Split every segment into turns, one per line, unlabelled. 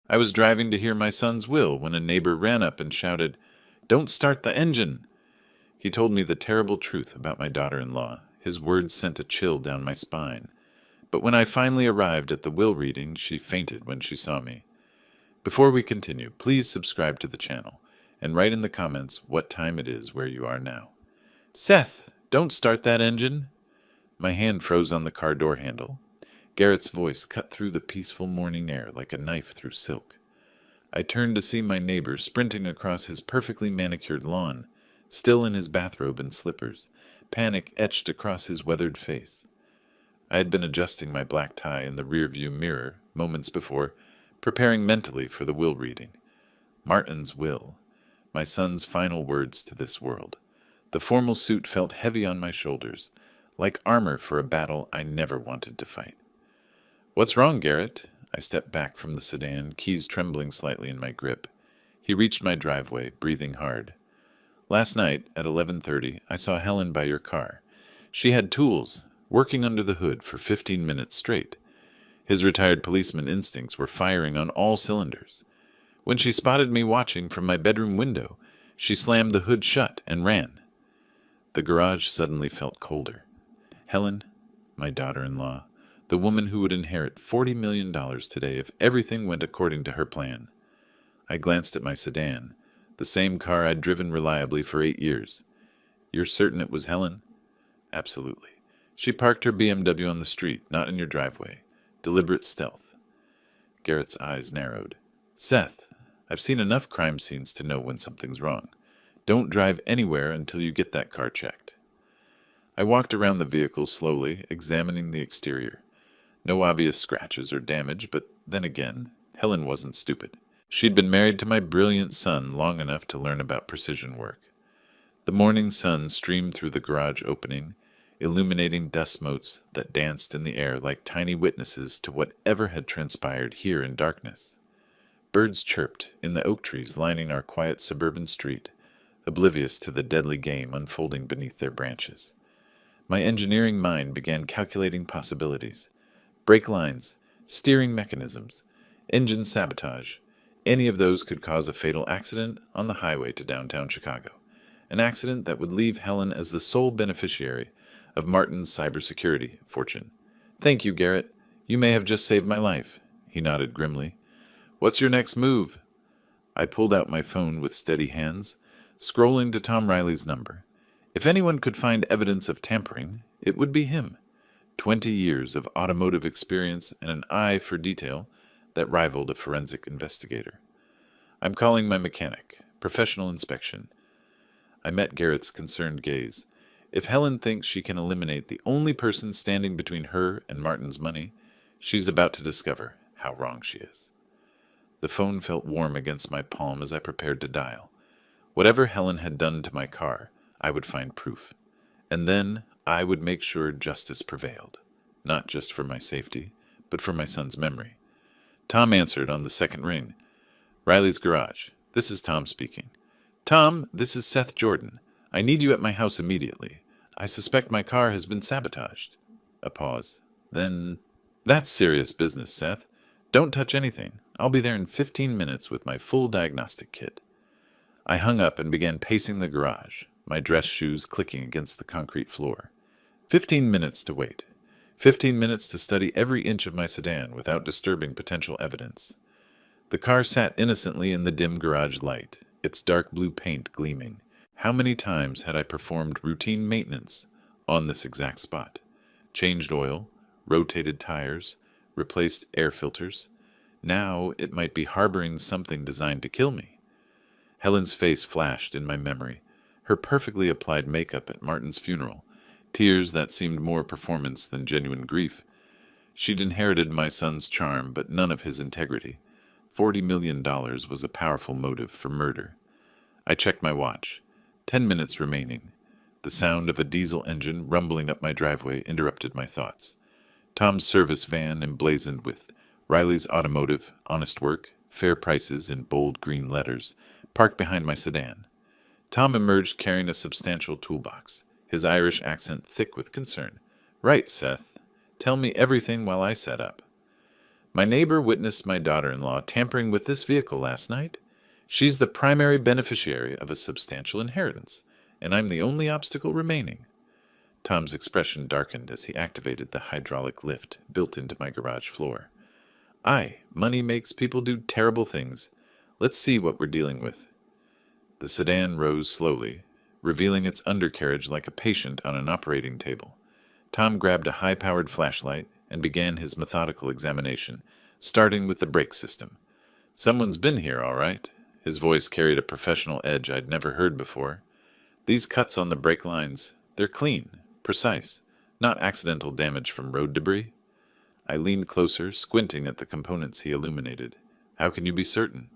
I was driving to hear my son's will when a neighbor ran up and shouted, "Don't start the engine!" He told me the terrible truth about my daughter-in-law. His words sent a chill down my spine. But when I finally arrived at the will reading, she fainted when she saw me. Before we continue, please subscribe to the channel and write in the comments what time it is where you are now. Seth, don't start that engine! My hand froze on the car door handle. Garrett's voice cut through the peaceful morning air like a knife through silk. I turned to see my neighbor sprinting across his perfectly manicured lawn, still in his bathrobe and slippers, panic etched across his weathered face. I had been adjusting my black tie in the rearview mirror moments before, preparing mentally for the will reading. Martin's will. My son's final words to this world. The formal suit felt heavy on my shoulders, like armor for a battle I never wanted to fight. "What's wrong, Garrett?" I stepped back from the sedan, keys trembling slightly in my grip. He reached my driveway, breathing hard. "Last night, at 11:30, I saw Helen by your car. She had tools, working under the hood for 15 minutes straight. His retired policeman instincts were firing on all cylinders. When she spotted me watching from my bedroom window, she slammed the hood shut and ran." The garage suddenly felt colder. Helen, my daughter-in-law, the woman who would inherit $40 million today if everything went according to her plan. I glanced at my sedan, the same car I'd driven reliably for 8 years. "You're certain it was Helen?" "Absolutely. She parked her BMW on the street, not in your driveway. Deliberate stealth." Garrett's eyes narrowed. "Seth, I've seen enough crime scenes to know when something's wrong. Don't drive anywhere until you get that car checked." I walked around the vehicle slowly, examining the exterior. No obvious scratches or damage, but then again, Helen wasn't stupid. She'd been married to my brilliant son long enough to learn about precision work. The morning sun streamed through the garage opening, illuminating dust motes that danced in the air like tiny witnesses to whatever had transpired here in darkness. Birds chirped in the oak trees lining our quiet suburban street, oblivious to the deadly game unfolding beneath their branches. My engineering mind began calculating possibilities. Brake lines, steering mechanisms, engine sabotage. Any of those could cause a fatal accident on the highway to downtown Chicago. An accident that would leave Helen as the sole beneficiary of Martin's cybersecurity fortune. "Thank you, Garrett. You may have just saved my life." He nodded grimly. "What's your next move?" I pulled out my phone with steady hands, scrolling to Tom Riley's number. If anyone could find evidence of tampering, it would be him. 20 years of automotive experience and an eye for detail that rivaled a forensic investigator. "I'm calling my mechanic. Professional inspection." I met Garrett's concerned gaze. If Helen thinks she can eliminate the only person standing between her and Martin's money, she's about to discover how wrong she is. The phone felt warm against my palm as I prepared to dial. Whatever Helen had done to my car, I would find proof. And then I would make sure justice prevailed, not just for my safety, but for my son's memory. Tom answered on the second ring. "Riley's garage. This is Tom speaking." "Tom, this is Seth Jordan. I need you at my house immediately. I suspect my car has been sabotaged." A pause. Then, "That's serious business, Seth. Don't touch anything. I'll be there in 15 minutes with my full diagnostic kit." I hung up and began pacing the garage, my dress shoes clicking against the concrete floor. 15 minutes to wait. 15 minutes to study every inch of my sedan without disturbing potential evidence. The car sat innocently in the dim garage light, its dark blue paint gleaming. How many times had I performed routine maintenance on this exact spot? Changed oil, rotated tires, replaced air filters. Now it might be harboring something designed to kill me. Helen's face flashed in my memory, her perfectly applied makeup at Martin's funeral, tears that seemed more performance than genuine grief. She'd inherited my son's charm, but none of his integrity. $40 million was a powerful motive for murder. I checked my watch. 10 minutes remaining. The sound of a diesel engine rumbling up my driveway interrupted my thoughts. Tom's service van emblazoned with Riley's Automotive, Honest Work, Fair Prices in bold green letters, parked behind my sedan. Tom emerged carrying a substantial toolbox, his Irish accent thick with concern. "Right, Seth. Tell me everything while I set up." My neighbor witnessed my daughter-in-law tampering with this vehicle last night. She's the primary beneficiary of a substantial inheritance, and I'm the only obstacle remaining. Tom's expression darkened as he activated the hydraulic lift built into my garage floor. Aye, money makes people do terrible things. Let's see what we're dealing with. The sedan rose slowly, revealing its undercarriage like a patient on an operating table. Tom grabbed a high-powered flashlight and began his methodical examination, starting with the brake system. Someone's been here, all right. His voice carried a professional edge I'd never heard before. These cuts on the brake lines, they're clean, precise, not accidental damage from road debris. I leaned closer, squinting at the components he illuminated. How can you be certain?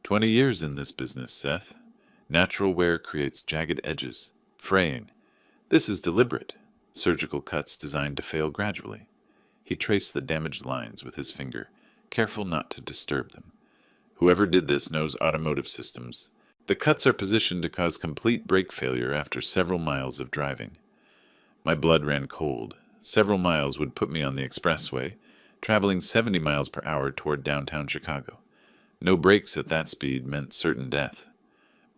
20 years in this business, Seth. Natural wear creates jagged edges, fraying. This is deliberate. Surgical cuts designed to fail gradually. He traced the damaged lines with his finger, careful not to disturb them. Whoever did this knows automotive systems. The cuts are positioned to cause complete brake failure after several miles of driving. My blood ran cold. Several miles would put me on the expressway, traveling 70 miles per hour toward downtown Chicago. No brakes at that speed meant certain death.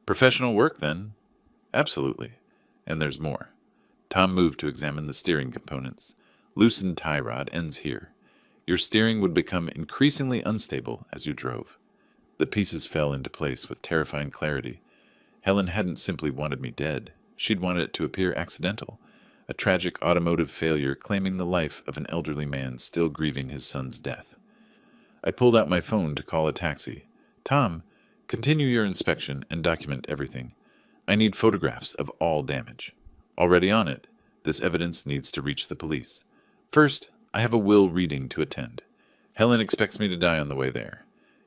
Professional work, then? Absolutely. And there's more. Tom moved to examine the steering components. Loosened tie rod ends here. Your steering would become increasingly unstable as you drove. The pieces fell into place with terrifying clarity. Helen hadn't simply wanted me dead. She'd wanted it to appear accidental. A tragic automotive failure claiming the life of an elderly man still grieving his son's death. I pulled out my phone to call a taxi. Tom, continue your inspection and document everything. I need photographs of all damage. Already on it, this evidence needs to reach the police. First, I have a will reading to attend. Helen expects me to die on the way there.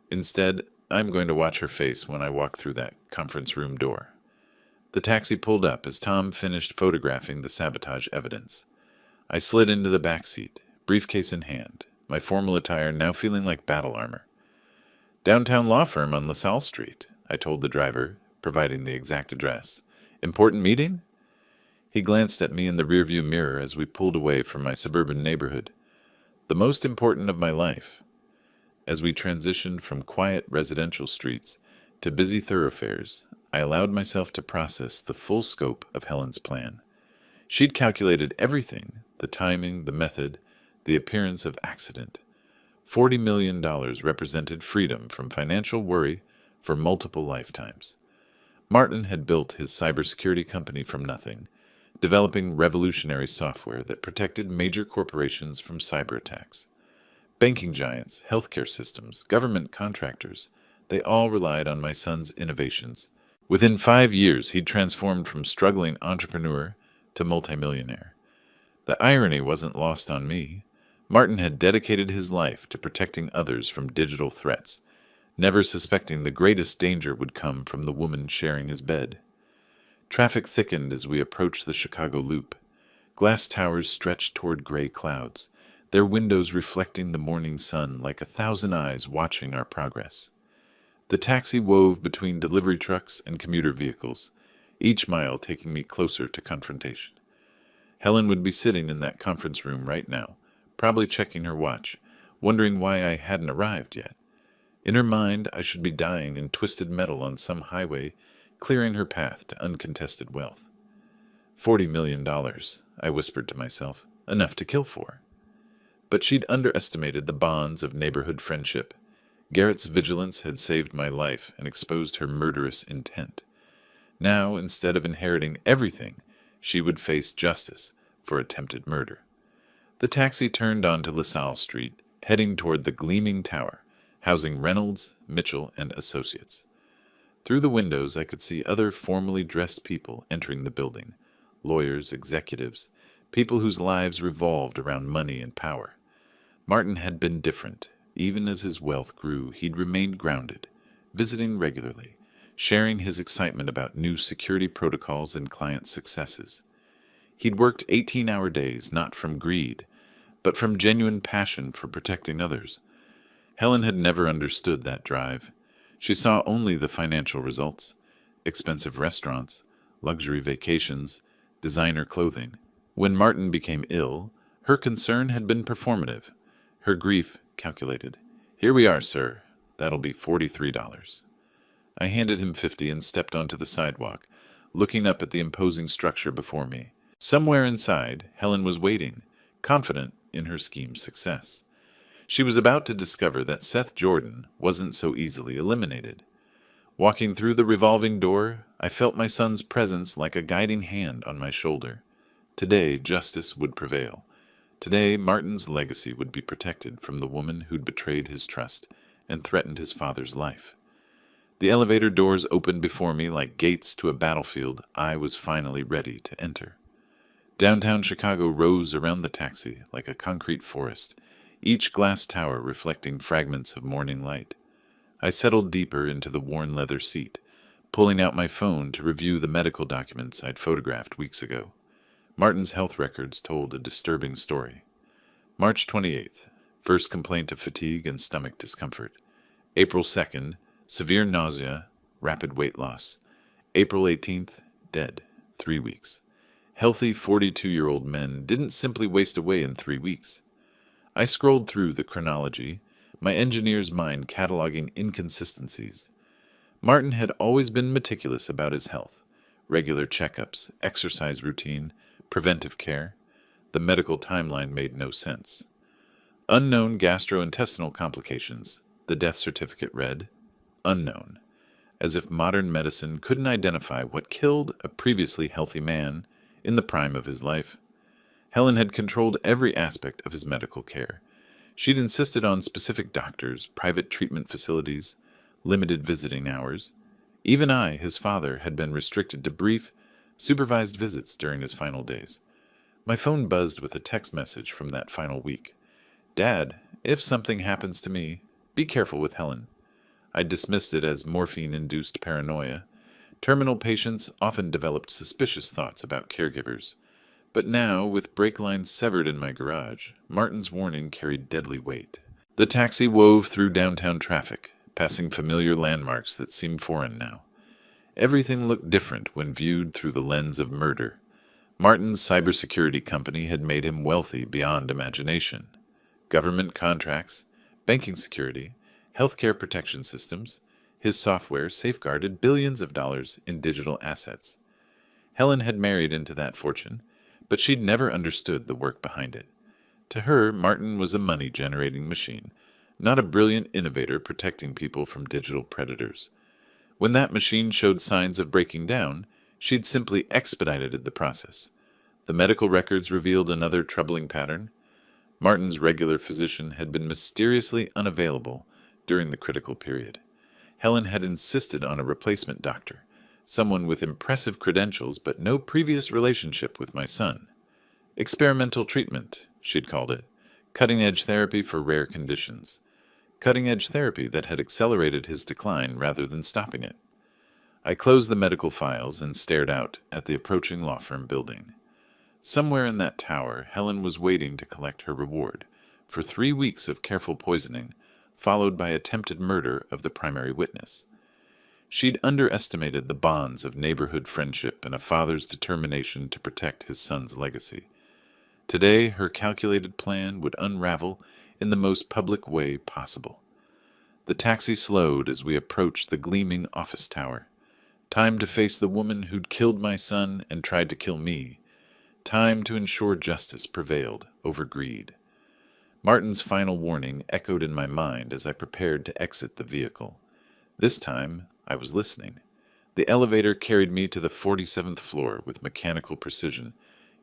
Instead, I'm going to watch her face when I walk through that conference room door. The taxi pulled up as Tom finished photographing the sabotage evidence. I slid into the back seat, briefcase in hand, my formal attire now feeling like battle armor. Downtown law firm on LaSalle Street, I told the driver, providing the exact address. Important meeting? He glanced at me in the rearview mirror as we pulled away from my suburban neighborhood. The most important of my life. As we transitioned from quiet residential streets to busy thoroughfares, I allowed myself to process the full scope of Helen's plan. She'd calculated everything, the timing, the method, the appearance of accident. $40 million represented freedom from financial worry for multiple lifetimes. Martin had built his cybersecurity company from nothing, developing revolutionary software that protected major corporations from cyber attacks. Banking giants, healthcare systems, government contractors, they all relied on my son's innovations. Within 5 years, he'd transformed from struggling entrepreneur to multimillionaire. The irony wasn't lost on me. Martin had dedicated his life to protecting others from digital threats, never suspecting the greatest danger would come from the woman sharing his bed. Traffic thickened as we approached the Chicago Loop. Glass towers stretched toward gray clouds, their windows reflecting the morning sun like 1,000 eyes watching our progress. The taxi wove between delivery trucks and commuter vehicles, each mile taking me closer to confrontation. Helen would be sitting in that conference room right now, probably checking her watch, wondering why I hadn't arrived yet. In her mind, I should be dying in twisted metal on some highway, clearing her path to uncontested wealth. $40 million, I whispered to myself, enough to kill for. But she'd underestimated the bonds of neighborhood friendship. Garrett's vigilance had saved my life and exposed her murderous intent. Now, instead of inheriting everything, she would face justice for attempted murder. The taxi turned onto LaSalle Street, heading toward the gleaming tower, housing Reynolds, Mitchell, and Associates. Through the windows, I could see other formally dressed people entering the building. Lawyers, executives, people whose lives revolved around money and power. Martin had been different. Even as his wealth grew, he'd remained grounded, visiting regularly, sharing his excitement about new security protocols and client successes. He'd worked 18-hour days, not from greed, but from genuine passion for protecting others. Helen had never understood that drive. She saw only the financial results: expensive restaurants, luxury vacations, designer clothing. When Martin became ill, her concern had been performative. Her grief calculated. "Here we are, sir. That'll be $43. I handed him 50 and stepped onto the sidewalk, looking up at the imposing structure before me. Somewhere inside, Helen was waiting, confident in her scheme's success. She was about to discover that Seth Jordan wasn't so easily eliminated. Walking through the revolving door, I felt my son's presence like a guiding hand on my shoulder. Today, justice would prevail. Today, Martin's legacy would be protected from the woman who'd betrayed his trust and threatened his father's life. The elevator doors opened before me like gates to a battlefield I was finally ready to enter. Downtown Chicago rose around the taxi like a concrete forest, each glass tower reflecting fragments of morning light. I settled deeper into the worn leather seat, pulling out my phone to review the medical documents I'd photographed weeks ago. Martin's health records told a disturbing story. March 28th, first complaint of fatigue and stomach discomfort. April 2nd, severe nausea, rapid weight loss. April 18th, dead, 3 weeks. Healthy 42-year-old men didn't simply waste away in 3 weeks. I scrolled through the chronology, my engineer's mind cataloging inconsistencies. Martin had always been meticulous about his health. Regular checkups, exercise routine, preventive care. The medical timeline made no sense. Unknown gastrointestinal complications. The death certificate read, unknown, as if modern medicine couldn't identify what killed a previously healthy man in the prime of his life. Helen had controlled every aspect of his medical care. She'd insisted on specific doctors, private treatment facilities, limited visiting hours. Even I, his father, had been restricted to brief, supervised visits during his final days. My phone buzzed with a text message from that final week. "Dad, if something happens to me, be careful with Helen." I dismissed it as morphine-induced paranoia. Terminal patients often developed suspicious thoughts about caregivers. But now, with brake lines severed in my garage, Martin's warning carried deadly weight. The taxi wove through downtown traffic, passing familiar landmarks that seemed foreign now. Everything looked different when viewed through the lens of murder. Martin's cybersecurity company had made him wealthy beyond imagination. Government contracts, banking security, healthcare protection systems, his software safeguarded billions of dollars in digital assets. Helen had married into that fortune, but she'd never understood the work behind it. To her, Martin was a money-generating machine, not a brilliant innovator protecting people from digital predators. When that machine showed signs of breaking down, she'd simply expedited the process. The medical records revealed another troubling pattern. Martin's regular physician had been mysteriously unavailable during the critical period. Helen had insisted on a replacement doctor, someone with impressive credentials but no previous relationship with my son. Experimental treatment, she'd called it, cutting-edge therapy for rare conditions. Cutting-edge therapy that had accelerated his decline rather than stopping it. I closed the medical files and stared out at the approaching law firm building. Somewhere in that tower, Helen was waiting to collect her reward for 3 weeks of careful poisoning, followed by attempted murder of the primary witness. She'd underestimated the bonds of neighborhood friendship and a father's determination to protect his son's legacy. Today, her calculated plan would unravel in the most public way possible. The taxi slowed as we approached the gleaming office tower. Time to face the woman who'd killed my son and tried to kill me. Time to ensure justice prevailed over greed. Martin's final warning echoed in my mind as I prepared to exit the vehicle. This time, I was listening. The elevator carried me to the 47th floor with mechanical precision,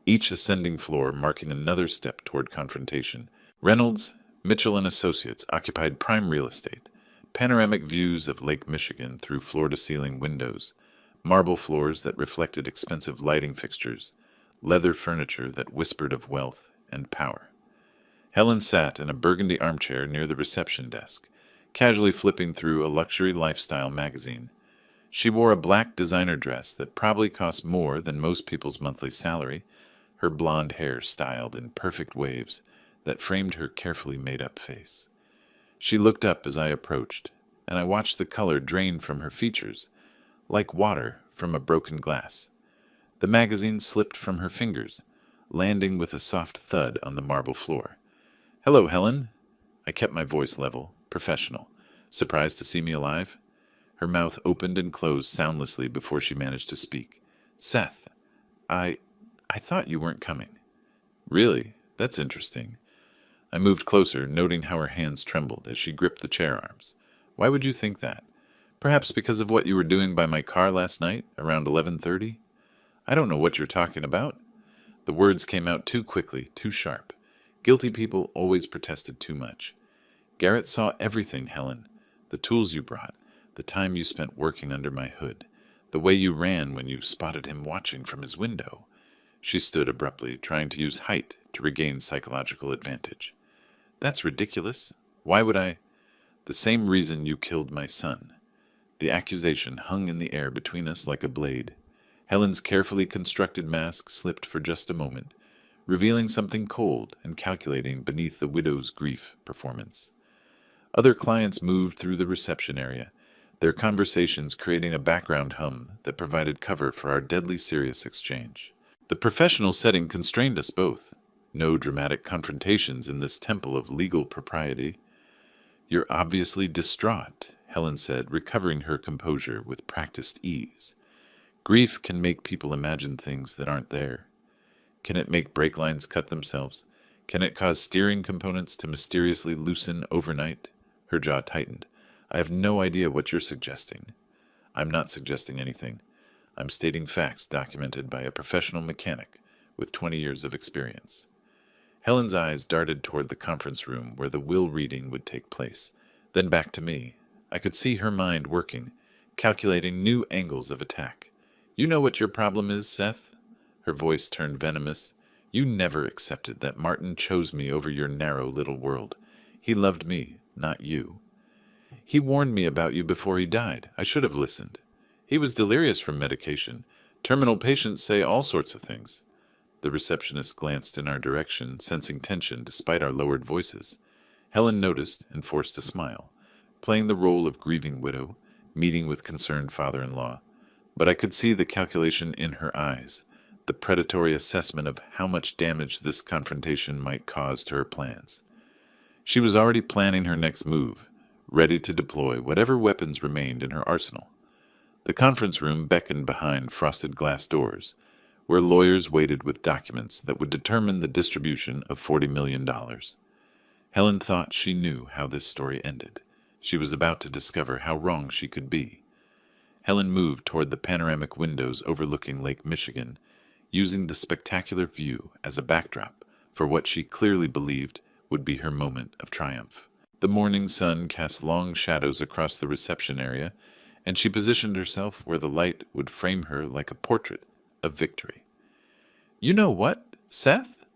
each ascending floor marking another step toward confrontation. Reynolds, Mitchell and Associates occupied prime real estate, panoramic views of Lake Michigan through floor-to-ceiling windows, marble floors that reflected expensive lighting fixtures, leather furniture that whispered of wealth and power. Helen sat in a burgundy armchair near the reception desk, casually flipping through a luxury lifestyle magazine. She wore a black designer dress that probably cost more than most people's monthly salary, her blonde hair styled in perfect waves that framed her carefully made-up face. She looked up as I approached, and I watched the color drain from her features, like water from a broken glass. The magazine slipped from her fingers, landing with a soft thud on the marble floor. "Hello, Helen." I kept my voice level, professional. Surprised to see me alive? Her mouth opened and closed soundlessly before she managed to speak. Seth, I... I thought you weren't coming. Really? That's interesting. I moved closer, noting how her hands trembled as she gripped the chair arms. Why would you think that? Perhaps because of what you were doing by my car last night, around 11:30? I don't know what you're talking about. The words came out too quickly, too sharp. Guilty people always protested too much. Garrett saw everything, Helen. The tools you brought, the time you spent working under my hood, the way you ran when you spotted him watching from his window. She stood abruptly, trying to use height to regain psychological advantage. That's ridiculous. Why would I? The same reason you killed my son. The accusation hung in the air between us like a blade. Helen's carefully constructed mask slipped for just a moment, revealing something cold and calculating beneath the widow's grief performance. Other clients moved through the reception area, their conversations creating a background hum that provided cover for our deadly serious exchange. The professional setting constrained us both. No dramatic confrontations in this temple of legal propriety. You're obviously distraught, Helen said, recovering her composure with practiced ease. Grief can make people imagine things that aren't there. Can it make brake lines cut themselves? Can it cause steering components to mysteriously loosen overnight? Her jaw tightened. I have no idea what you're suggesting. I'm not suggesting anything. I'm stating facts documented by a professional mechanic with 20 years of experience. Helen's eyes darted toward the conference room where the will reading would take place, then back to me. I could see her mind working, calculating new angles of attack. You know what your problem is, Seth? Her voice turned venomous. You never accepted that Martin chose me over your narrow little world. He loved me, not you. He warned me about you before he died. I should have listened. He was delirious from medication. Terminal patients say all sorts of things. The receptionist glanced in our direction, sensing tension despite our lowered voices. Helen noticed and forced a smile, playing the role of grieving widow, meeting with concerned father-in-law. But I could see the calculation in her eyes, the predatory assessment of how much damage this confrontation might cause to her plans. She was already planning her next move, ready to deploy whatever weapons remained in her arsenal. The conference room beckoned behind frosted glass doors, where lawyers waited with documents that would determine the distribution of $40 million. Helen thought she knew how this story ended. She was about to discover how wrong she could be. Helen moved toward the panoramic windows overlooking Lake Michigan, using the spectacular view as a backdrop for what she clearly believed would be her moment of triumph. The morning sun cast long shadows across the reception area, and she positioned herself where the light would frame her like a portrait of victory. You know what, Seth?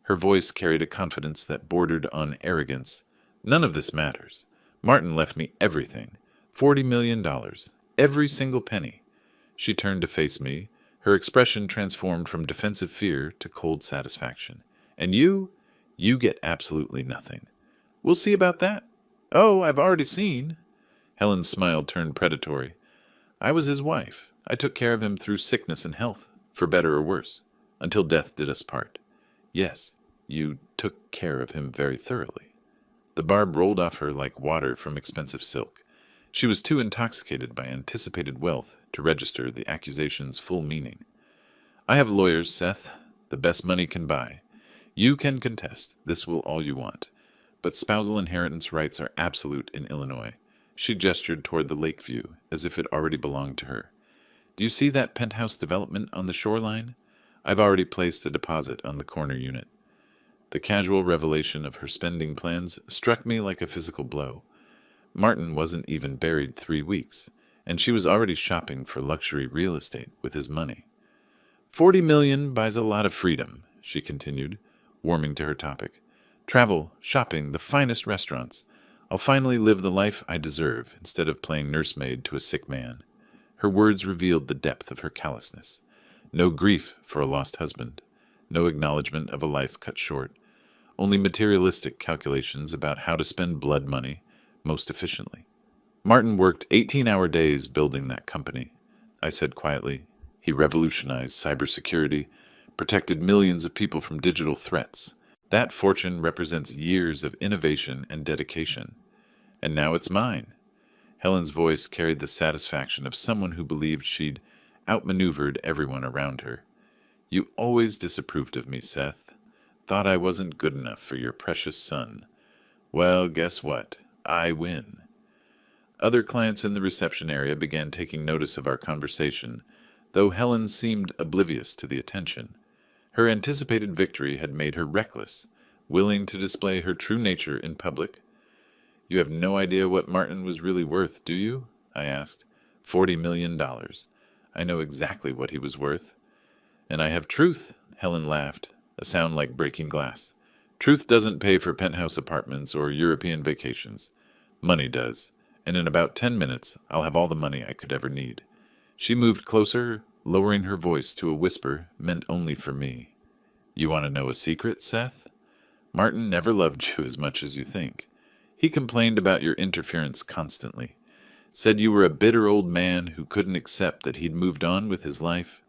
Her voice carried a confidence that bordered on arrogance. None of this matters. Martin left me everything. $40 million. Every single penny. She turned to face me, her expression transformed from defensive fear to cold satisfaction. And you get absolutely nothing. We'll see about that. Oh, I've already seen. Helen's smile turned predatory. I was his wife. I took care of him through sickness and health, for better or worse, until death did us part. Yes, you took care of him very thoroughly. The barb rolled off her like water from expensive silk. She was too intoxicated by anticipated wealth to register the accusation's full meaning. I have lawyers, Seth, the best money can buy. You can contest. This will all you want. But spousal inheritance rights are absolute in Illinois. She gestured toward the lake view, as if it already belonged to her. Do you see that penthouse development on the shoreline? I've already placed a deposit on the corner unit. The casual revelation of her spending plans struck me like a physical blow. Martin wasn't even buried 3 weeks, and she was already shopping for luxury real estate with his money. $40 million buys a lot of freedom, she continued, warming to her topic. Travel, shopping, the finest restaurants. I'll finally live the life I deserve instead of playing nursemaid to a sick man. Her words revealed the depth of her callousness. No grief for a lost husband. No acknowledgement of a life cut short. Only materialistic calculations about how to spend blood money most efficiently. Martin worked 18-hour days building that company, I said quietly. He revolutionized cybersecurity, protected millions of people from digital threats. That fortune represents years of innovation and dedication. And now it's mine. Helen's voice carried the satisfaction of someone who believed she'd outmaneuvered everyone around her. You always disapproved of me, Seth. Thought I wasn't good enough for your precious son. Well, guess what? I win. Other clients in the reception area began taking notice of our conversation, though Helen seemed oblivious to the attention. Her anticipated victory had made her reckless, willing to display her true nature in public. You have no idea what Martin was really worth, do you? I asked. $40 million. I know exactly what he was worth. And I have truth, Helen laughed, a sound like breaking glass. Truth doesn't pay for penthouse apartments or European vacations. Money does, and in about 10 minutes I'll have all the money I could ever need. She moved closer, lowering her voice to a whisper meant only for me. You want to know a secret, Seth? Martin never loved you as much as you think. He complained about your interference constantly. Said you were a bitter old man who couldn't accept that he'd moved on with his life.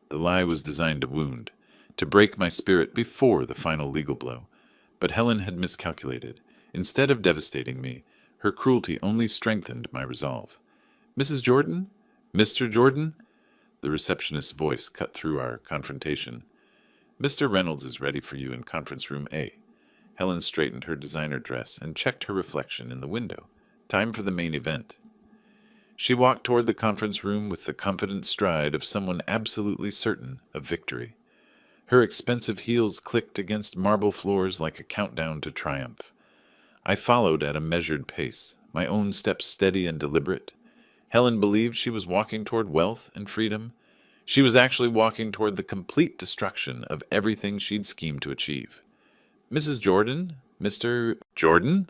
The lie was designed to wound, to break my spirit before the final legal blow. But Helen had miscalculated. Instead of devastating me, her cruelty only strengthened my resolve. Mrs. Jordan? Mr. Jordan? The receptionist's voice cut through our confrontation. Mr. Reynolds is ready for you in conference room A. Helen straightened her designer dress and checked her reflection in the window. Time for the main event. She walked toward the conference room with the confident stride of someone absolutely certain of victory. Her expensive heels clicked against marble floors like a countdown to triumph. I followed at a measured pace, my own steps steady and deliberate. Helen believed she was walking toward wealth and freedom. She was actually walking toward the complete destruction of everything she'd schemed to achieve. Mrs. Jordan? Mr. Jordan?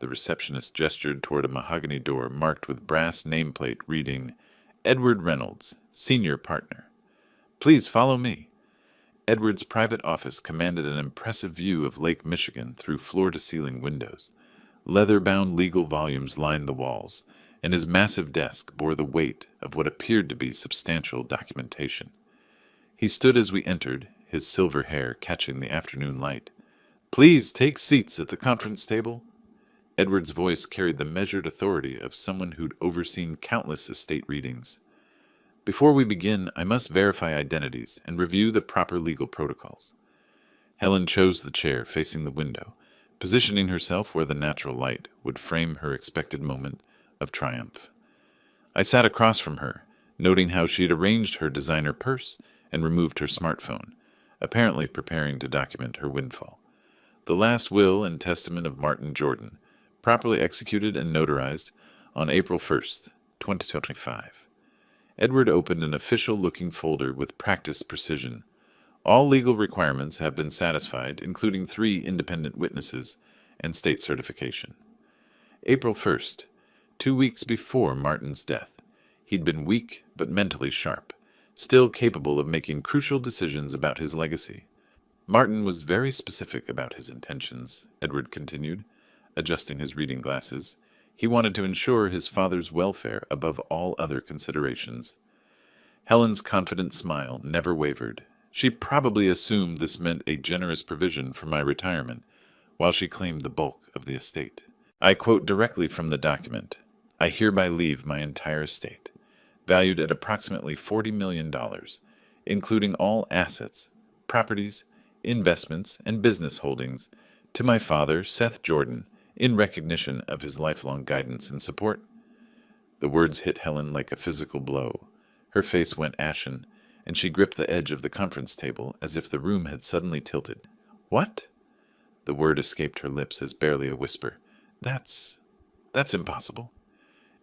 The receptionist gestured toward a mahogany door marked with brass nameplate reading, Edward Reynolds, Senior Partner. Please follow me. Edward's private office commanded an impressive view of Lake Michigan through floor-to-ceiling windows. Leather-bound legal volumes lined the walls, and his massive desk bore the weight of what appeared to be substantial documentation. He stood as we entered, his silver hair catching the afternoon light. Please take seats at the conference table. Edward's voice carried the measured authority of someone who'd overseen countless estate readings. Before we begin, I must verify identities and review the proper legal protocols. Helen chose the chair facing the window, positioning herself where the natural light would frame her expected moment of triumph. I sat across from her, noting how she'd arranged her designer purse and removed her smartphone, apparently preparing to document her windfall. The last will and testament of Martin Jordan, properly executed and notarized on April 1st, 2025. Edward opened an official-looking folder with practiced precision. All legal requirements have been satisfied, including 3 independent witnesses and state certification. April 1st, 2 weeks before Martin's death. He'd been weak but mentally sharp, still capable of making crucial decisions about his legacy. Martin was very specific about his intentions, Edward continued, adjusting his reading glasses. He wanted to ensure his father's welfare above all other considerations. Helen's confident smile never wavered. She probably assumed this meant a generous provision for my retirement, while she claimed the bulk of the estate. I quote directly from the document. I hereby leave my entire estate, valued at approximately $40 million, including all assets, properties, investments, and business holdings, to my father, Seth Jordan, in recognition of his lifelong guidance and support. The words hit Helen like a physical blow. Her face went ashen, and she gripped the edge of the conference table as if the room had suddenly tilted. What? The word escaped her lips as barely a whisper. That's impossible.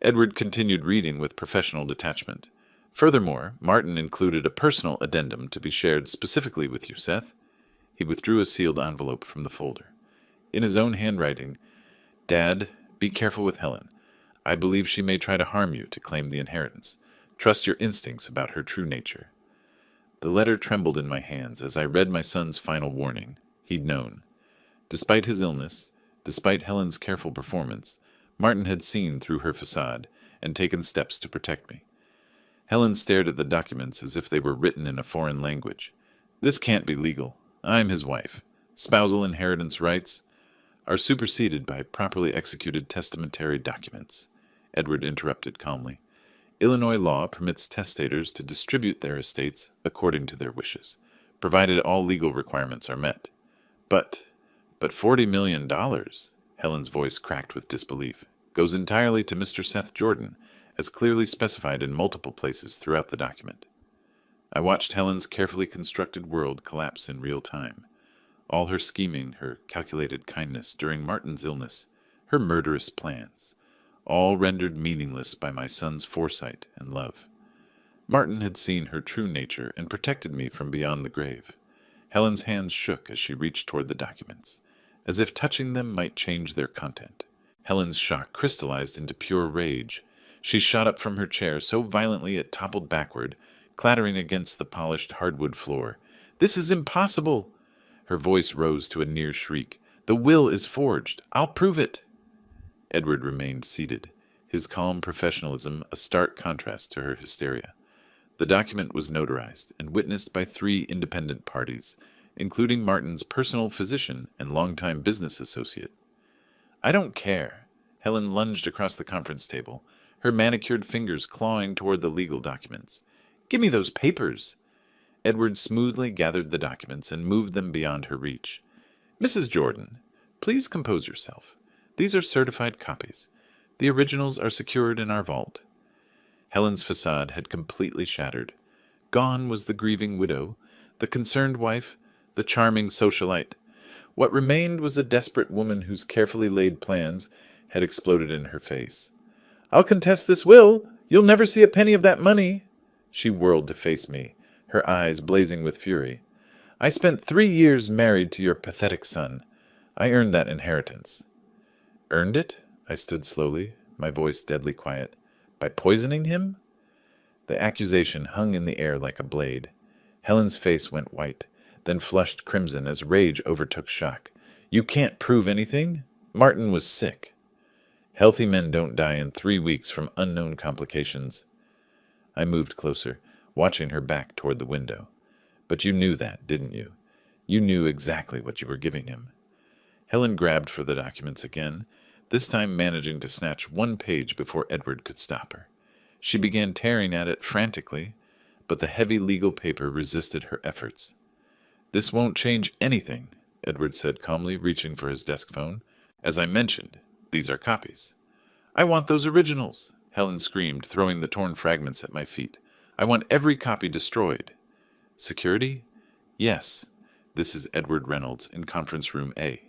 Edward continued reading with professional detachment. Furthermore, Martin included a personal addendum to be shared specifically with you, Seth. He withdrew a sealed envelope from the folder. In his own handwriting, Dad, be careful with Helen. I believe she may try to harm you to claim the inheritance. Trust your instincts about her true nature. The letter trembled in my hands as I read my son's final warning. He'd known. Despite his illness, despite Helen's careful performance, Martin had seen through her facade and taken steps to protect me. Helen stared at the documents as if they were written in a foreign language. This can't be legal. I'm his wife. Spousal inheritance rights are superseded by properly executed testamentary documents, Edward interrupted calmly. Illinois law permits testators to distribute their estates according to their wishes, provided all legal requirements are met. But $40 million, Helen's voice cracked with disbelief, goes entirely to Mr. Seth Jordan, as clearly specified in multiple places throughout the document. I watched Helen's carefully constructed world collapse in real time. All her scheming, her calculated kindness during Martin's illness, her murderous plans, all rendered meaningless by my son's foresight and love. Martin had seen her true nature and protected me from beyond the grave. Helen's hands shook as she reached toward the documents, as if touching them might change their content. Helen's shock crystallized into pure rage. She shot up from her chair so violently it toppled backward, clattering against the polished hardwood floor. "This is impossible!" Her voice rose to a near shriek. "The will is forged. I'll prove it." Edward remained seated, his calm professionalism a stark contrast to her hysteria. The document was notarized and witnessed by 3 independent parties, including Martin's personal physician and longtime business associate. "I don't care." Helen lunged across the conference table, her manicured fingers clawing toward the legal documents. "Give me those papers." Edward smoothly gathered the documents and moved them beyond her reach. "Mrs. Jordan, please compose yourself. These are certified copies. The originals are secured in our vault." Helen's facade had completely shattered. Gone was the grieving widow, the concerned wife, the charming socialite. What remained was a desperate woman whose carefully laid plans had exploded in her face. "I'll contest this will. You'll never see a penny of that money." She whirled to face me, her eyes blazing with fury. "I spent 3 years married to your pathetic son. I earned that inheritance." "Earned it?" I stood slowly, my voice deadly quiet. "By poisoning him?" The accusation hung in the air like a blade. Helen's face went white, then flushed crimson as rage overtook shock. "You can't prove anything. Martin was sick." "Healthy men don't die in 3 weeks from unknown complications." I moved closer, watching her back toward the window. "But you knew that, didn't you? You knew exactly what you were giving him." Helen grabbed for the documents again, this time managing to snatch 1 page before Edward could stop her. She began tearing at it frantically, but the heavy legal paper resisted her efforts. "This won't change anything," Edward said calmly, reaching for his desk phone. "As I mentioned, these are copies." "I want those originals," Helen screamed, throwing the torn fragments at my feet. "I want every copy destroyed." "Security?" "Yes. This is Edward Reynolds in conference room A.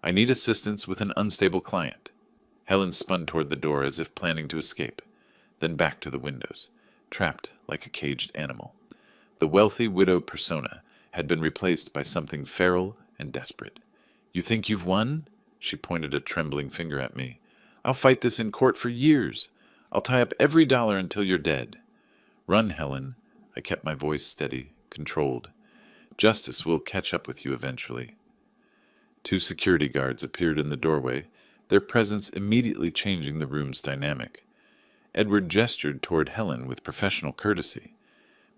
I need assistance with an unstable client." Helen spun toward the door as if planning to escape, then back to the windows, trapped like a caged animal. The wealthy widow persona had been replaced by something feral and desperate. "You think you've won?" She pointed a trembling finger at me. "I'll fight this in court for years. I'll tie up every dollar until you're dead." "Run, Helen." I kept my voice steady, controlled. "Justice will catch up with you eventually." 2 security guards appeared in the doorway, their presence immediately changing the room's dynamic. Edward gestured toward Helen with professional courtesy.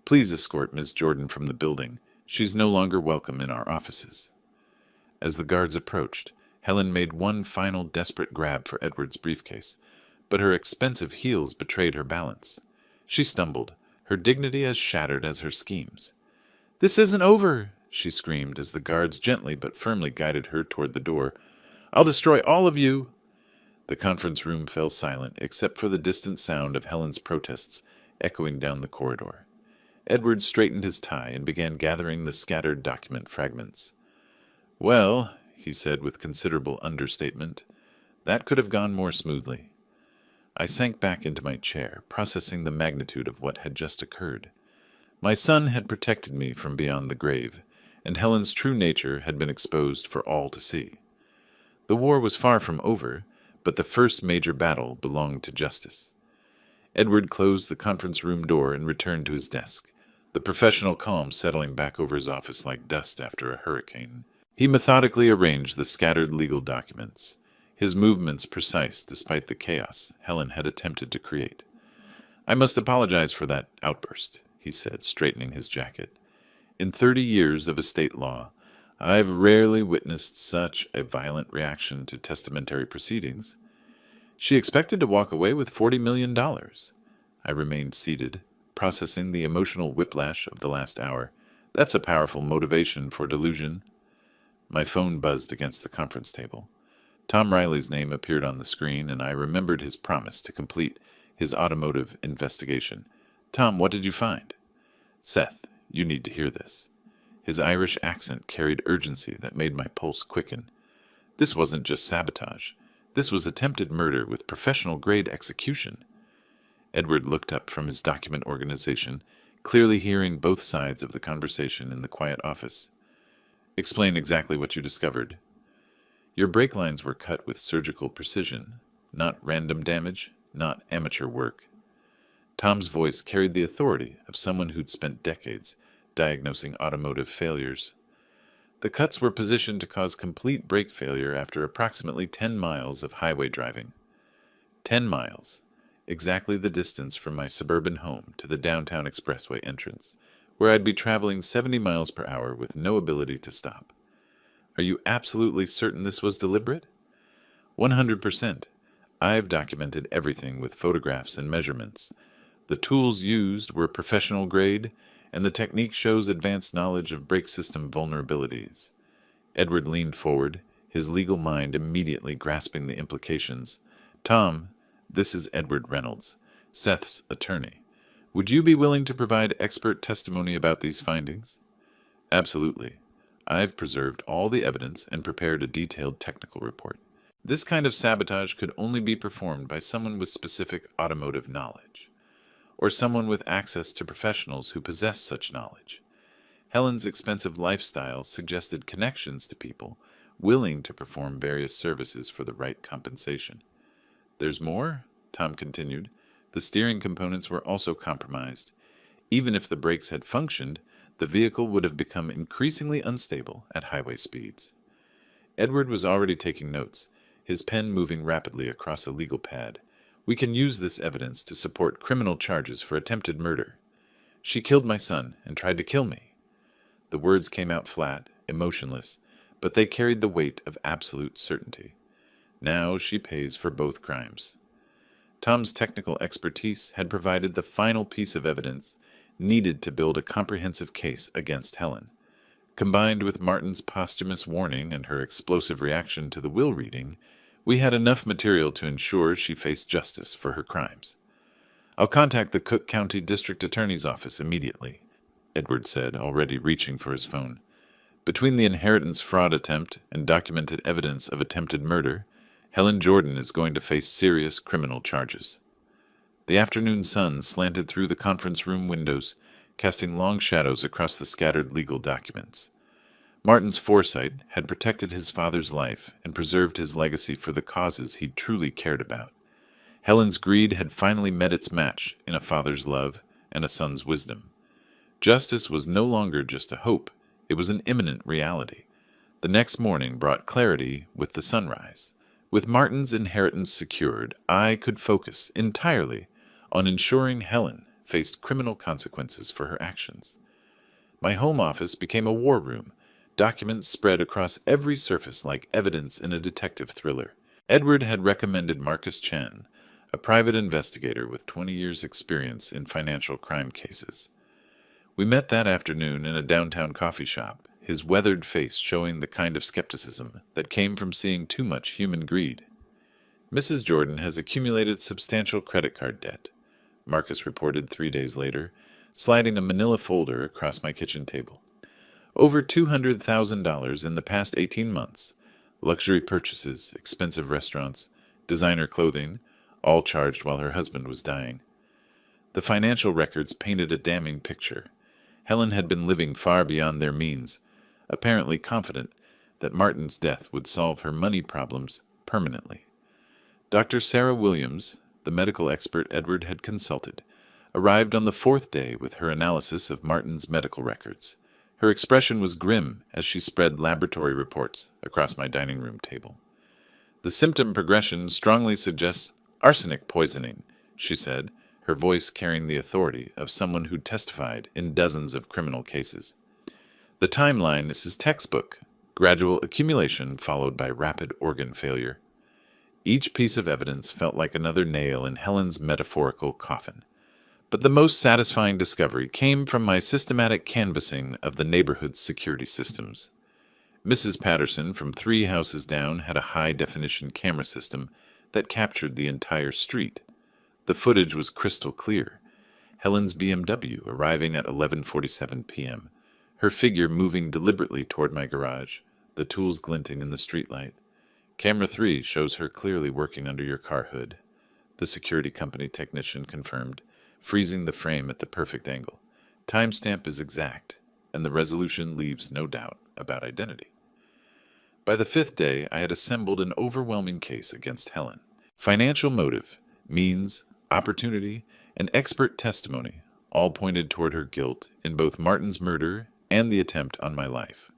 "Please escort Miss Jordan from the building. She's no longer welcome in our offices." As the guards approached, Helen made one final desperate grab for Edward's briefcase, but her expensive heels betrayed her balance. She stumbled, her dignity as shattered as her schemes. "This isn't over," she screamed as the guards gently but firmly guided her toward the door. "I'll destroy all of you." The conference room fell silent, except for the distant sound of Helen's protests echoing down the corridor. Edward straightened his tie and began gathering the scattered document fragments. "Well," he said with considerable understatement, "that could have gone more smoothly." I sank back into my chair, processing the magnitude of what had just occurred. My son had protected me from beyond the grave, and Helen's true nature had been exposed for all to see. The war was far from over, but the first major battle belonged to justice. Edward closed the conference room door and returned to his desk, the professional calm settling back over his office like dust after a hurricane. He methodically arranged the scattered legal documents, his movements precise despite the chaos Helen had attempted to create. "I must apologize for that outburst," he said, straightening his jacket. "In 30 years of estate law, I've rarely witnessed such a violent reaction to testamentary proceedings. She expected to walk away with $40 million. I remained seated, processing the emotional whiplash of the last hour. That's a powerful motivation for delusion. My phone buzzed against the conference table. Tom Riley's name appeared on the screen, and I remembered his promise to complete his automotive investigation. Tom, what did you find? Seth, you need to hear this. His Irish accent carried urgency that made my pulse quicken. This wasn't just sabotage. This was attempted murder with professional-grade execution. Edward looked up from his document organization, clearly hearing both sides of the conversation in the quiet office. Explain exactly what you discovered. Your brake lines were cut with surgical precision, not random damage, not amateur work. Tom's voice carried the authority of someone who'd spent decades diagnosing automotive failures. The cuts were positioned to cause complete brake failure after approximately 10 miles of highway driving. 10 miles, exactly the distance from my suburban home to the downtown expressway entrance, where I'd be traveling 70 miles per hour with no ability to stop. Are you absolutely certain this was deliberate? 100%. I've documented everything with photographs and measurements. The tools used were professional grade, and the technique shows advanced knowledge of brake system vulnerabilities. Edward leaned forward, his legal mind immediately grasping the implications. Tom, this is Edward Reynolds, Seth's attorney. Would you be willing to provide expert testimony about these findings? Absolutely. I've preserved all the evidence and prepared a detailed technical report. This kind of sabotage could only be performed by someone with specific automotive knowledge, or someone with access to professionals who possess such knowledge. Helen's expensive lifestyle suggested connections to people willing to perform various services for the right compensation. There's more, Tom continued. The steering components were also compromised. Even if the brakes had functioned, the vehicle would have become increasingly unstable at highway speeds. Edward was already taking notes, his pen moving rapidly across a legal pad. We can use this evidence to support criminal charges for attempted murder. She killed my son and tried to kill me. The words came out flat, emotionless, but they carried the weight of absolute certainty. Now she pays for both crimes. Tom's technical expertise had provided the final piece of evidence needed to build a comprehensive case against Helen. Combined with Martin's posthumous warning and her explosive reaction to the will reading, we had enough material to ensure she faced justice for her crimes. I'll contact the Cook County District Attorney's Office immediately, Edward said, already reaching for his phone. Between the inheritance fraud attempt and documented evidence of attempted murder, Helen Jordan is going to face serious criminal charges. The afternoon sun slanted through the conference room windows, casting long shadows across the scattered legal documents. Martin's foresight had protected his father's life and preserved his legacy for the causes he truly cared about. Helen's greed had finally met its match in a father's love and a son's wisdom. Justice was no longer just a hope, it was an imminent reality. The next morning brought clarity with the sunrise. With Martin's inheritance secured, I could focus entirely on ensuring Helen faced criminal consequences for her actions. My home office became a war room, documents spread across every surface like evidence in a detective thriller. Edward had recommended Marcus Chen, a private investigator with 20 years' experience in financial crime cases. We met that afternoon in a downtown coffee shop, his weathered face showing the kind of skepticism that came from seeing too much human greed. Mrs. Jordan has accumulated substantial credit card debt, Marcus reported 3 days later, sliding a manila folder across my kitchen table. Over $200,000 in the past 18 months. Luxury purchases, expensive restaurants, designer clothing, all charged while her husband was dying. The financial records painted a damning picture. Helen had been living far beyond their means, apparently confident that Martin's death would solve her money problems permanently. Dr. Sarah Williams, the medical expert Edward had consulted, arrived on the 4th day with her analysis of Martin's medical records. Her expression was grim as she spread laboratory reports across my dining room table. The symptom progression strongly suggests arsenic poisoning, she said, her voice carrying the authority of someone who testified in dozens of criminal cases. The timeline is textbook: gradual accumulation followed by rapid organ failure. Each piece of evidence felt like another nail in Helen's metaphorical coffin. But the most satisfying discovery came from my systematic canvassing of the neighborhood's security systems. Mrs. Patterson from 3 houses down had a high-definition camera system that captured the entire street. The footage was crystal clear. Helen's BMW arriving at 11:47 p.m., her figure moving deliberately toward my garage, the tools glinting in the streetlight. Camera 3 shows her clearly working under your car hood, the security company technician confirmed, freezing the frame at the perfect angle. Timestamp is exact, and the resolution leaves no doubt about identity. By the 5th day, I had assembled an overwhelming case against Helen. Financial motive, means, opportunity, and expert testimony all pointed toward her guilt in both Martin's murder and the attempt on my life.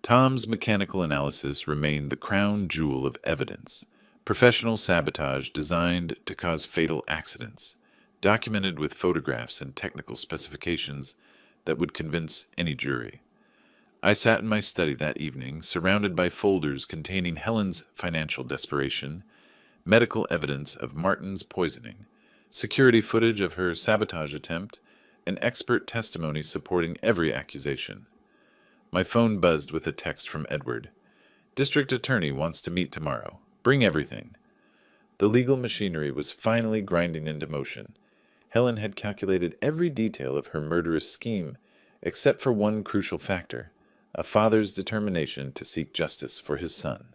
Tom's mechanical analysis remained the crown jewel of evidence, professional sabotage designed to cause fatal accidents, documented with photographs and technical specifications that would convince any jury. I sat in my study that evening, surrounded by folders containing Helen's financial desperation, medical evidence of Martin's poisoning, security footage of her sabotage attempt, and expert testimony supporting every accusation. My phone buzzed with a text from Edward. "District Attorney wants to meet tomorrow. Bring everything." The legal machinery was finally grinding into motion. Helen had calculated every detail of her murderous scheme, except for one crucial factor: a father's determination to seek justice for his son.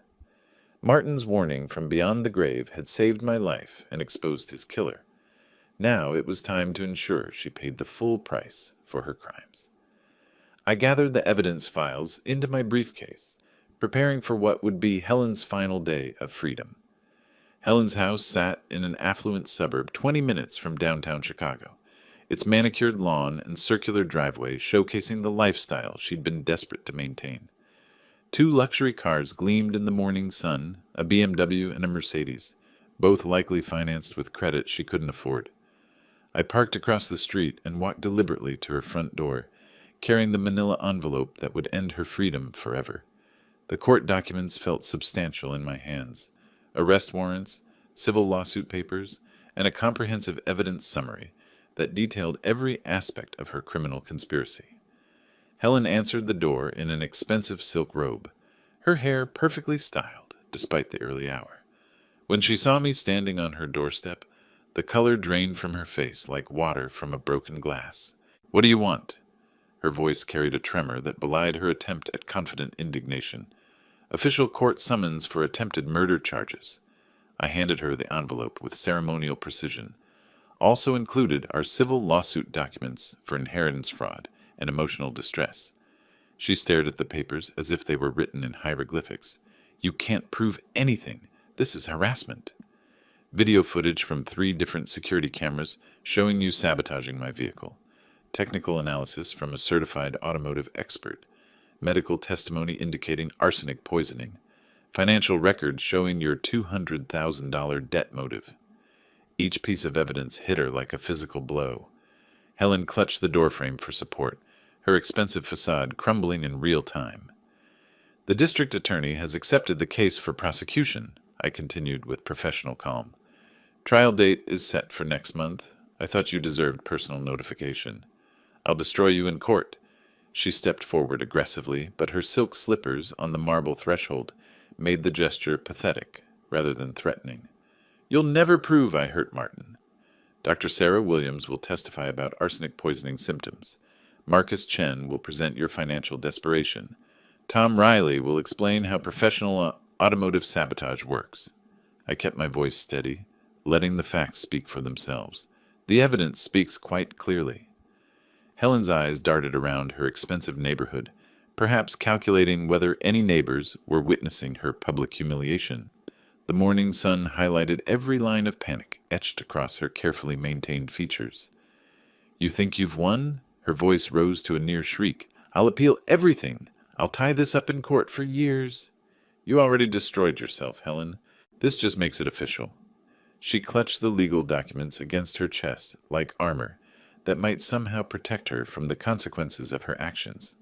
Martin's warning from beyond the grave had saved my life and exposed his killer. Now it was time to ensure she paid the full price for her crimes. I gathered the evidence files into my briefcase, preparing for what would be Helen's final day of freedom. Helen's house sat in an affluent suburb 20 minutes from downtown Chicago, its manicured lawn and circular driveway showcasing the lifestyle she'd been desperate to maintain. 2 luxury cars gleamed in the morning sun, a BMW and a Mercedes, both likely financed with credit she couldn't afford. I parked across the street and walked deliberately to her front door, carrying the manila envelope that would end her freedom forever. The court documents felt substantial in my hands: arrest warrants, civil lawsuit papers, and a comprehensive evidence summary that detailed every aspect of her criminal conspiracy. Helen answered the door in an expensive silk robe, her hair perfectly styled despite the early hour. When she saw me standing on her doorstep, the color drained from her face like water from a broken glass. "What do you want?" Her voice carried a tremor that belied her attempt at confident indignation. "Official court summons for attempted murder charges." I handed her the envelope with ceremonial precision. Also included are civil lawsuit documents for inheritance fraud and emotional distress. She stared at the papers as if they were written in hieroglyphics. "You can't prove anything. This is harassment." Video footage from 3 different security cameras showing you sabotaging my vehicle. Technical analysis from a certified automotive expert. Medical testimony indicating arsenic poisoning. Financial records showing your $200,000 debt motive. Each piece of evidence hit her like a physical blow. Helen clutched the doorframe for support, her expensive facade crumbling in real time. "The district attorney has accepted the case for prosecution," I continued with professional calm. "Trial date is set for next month. I thought you deserved personal notification. I'll destroy you in court." She stepped forward aggressively, but her silk slippers on the marble threshold made the gesture pathetic rather than threatening. "You'll never prove I hurt Martin. Dr. Sarah Williams will testify about arsenic poisoning symptoms. Marcus Chen will present your financial desperation. Tom Riley will explain how professional automotive sabotage works." I kept my voice steady, letting the facts speak for themselves. The evidence speaks quite clearly. Helen's eyes darted around her expensive neighborhood, perhaps calculating whether any neighbors were witnessing her public humiliation. The morning sun highlighted every line of panic etched across her carefully maintained features. "You think you've won?" Her voice rose to a near shriek. "I'll appeal everything. I'll tie this up in court for years." "You already destroyed yourself, Helen. This just makes it official." She clutched the legal documents against her chest like armor that might somehow protect her from the consequences of her actions.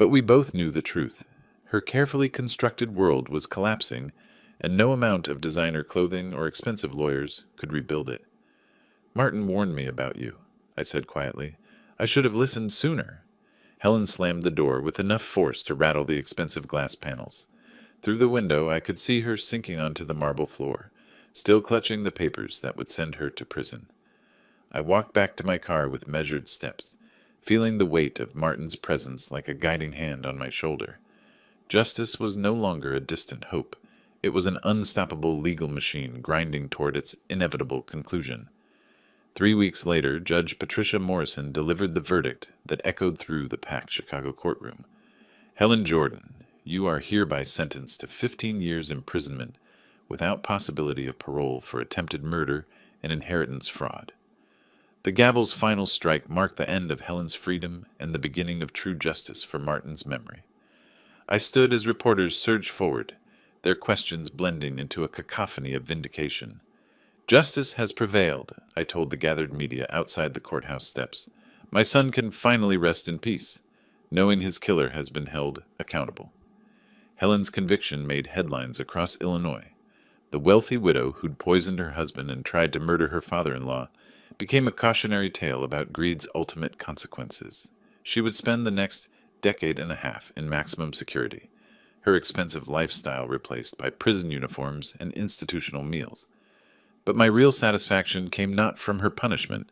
But we both knew the truth. Her carefully constructed world was collapsing, and no amount of designer clothing or expensive lawyers could rebuild it. "Martin warned me about you," I said quietly. "I should have listened sooner." Helen slammed the door with enough force to rattle the expensive glass panels. Through the window, I could see her sinking onto the marble floor, still clutching the papers that would send her to prison. I walked back to my car with measured steps, feeling the weight of Martin's presence like a guiding hand on my shoulder. Justice was no longer a distant hope. It was an unstoppable legal machine grinding toward its inevitable conclusion. 3 weeks later, Judge Patricia Morrison delivered the verdict that echoed through the packed Chicago courtroom. "Helen Jordan, you are hereby sentenced to 15 years imprisonment without possibility of parole for attempted murder and inheritance fraud." The gavel's final strike marked the end of Helen's freedom and the beginning of true justice for Martin's memory. I stood as reporters surged forward, their questions blending into a cacophony of vindication. "Justice has prevailed," I told the gathered media outside the courthouse steps. "My son can finally rest in peace, knowing his killer has been held accountable." Helen's conviction made headlines across Illinois. The wealthy widow who'd poisoned her husband and tried to murder her father-in-law became a cautionary tale about greed's ultimate consequences. She would spend the next decade and a half in maximum security, her expensive lifestyle replaced by prison uniforms and institutional meals. But my real satisfaction came not from her punishment,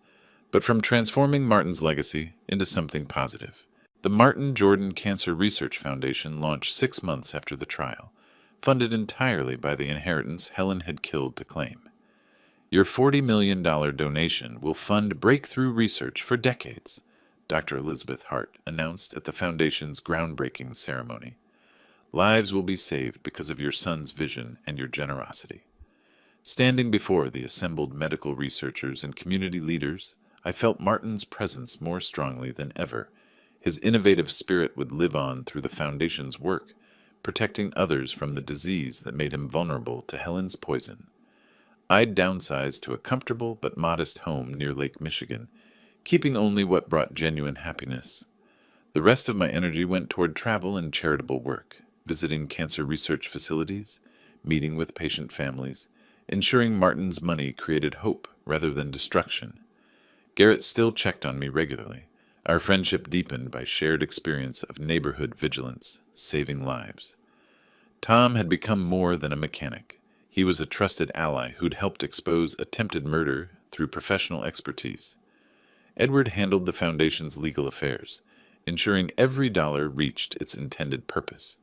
but from transforming Martin's legacy into something positive. The Martin Jordan Cancer Research Foundation launched 6 months after the trial, funded entirely by the inheritance Helen had killed to claim. "Your $40 million donation will fund breakthrough research for decades," Dr. Elizabeth Hart announced at the foundation's groundbreaking ceremony. "Lives will be saved because of your son's vision and your generosity." Standing before the assembled medical researchers and community leaders, I felt Martin's presence more strongly than ever. His innovative spirit would live on through the foundation's work, protecting others from the disease that made him vulnerable to Helen's poison. I'd downsized to a comfortable but modest home near Lake Michigan, keeping only what brought genuine happiness. The rest of my energy went toward travel and charitable work, visiting cancer research facilities, meeting with patient families, ensuring Martin's money created hope rather than destruction. Garrett still checked on me regularly. Our friendship deepened by shared experience of neighborhood vigilance, saving lives. Tom had become more than a mechanic. He was a trusted ally who'd helped expose attempted murder through professional expertise. Edward handled the foundation's legal affairs, ensuring every dollar reached its intended purpose.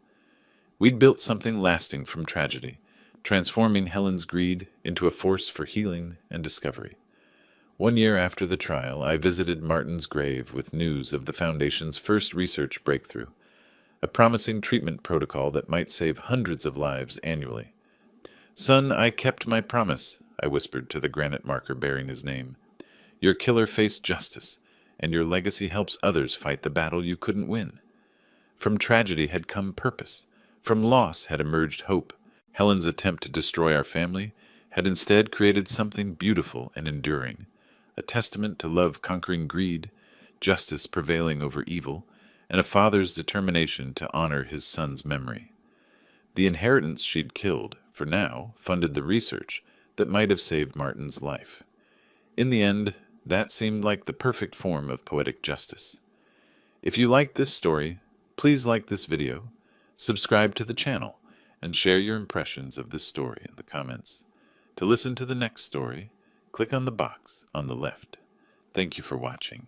We'd built something lasting from tragedy, transforming Helen's greed into a force for healing and discovery. 1 year after the trial, I visited Martin's grave with news of the Foundation's first research breakthrough, a promising treatment protocol that might save hundreds of lives annually. "Son, I kept my promise," I whispered to the granite marker bearing his name. "Your killer faced justice, and your legacy helps others fight the battle you couldn't win." From tragedy had come purpose. From loss had emerged hope. Helen's attempt to destroy our family had instead created something beautiful and enduring, a testament to love conquering greed, justice prevailing over evil, and a father's determination to honor his son's memory. The inheritance she'd killed, for now, funded the research that might have saved Martin's life. In the end, that seemed like the perfect form of poetic justice. If you liked this story, please like this video, subscribe to the channel, and share your impressions of this story in the comments. To listen to the next story, click on the box on the left. Thank you for watching.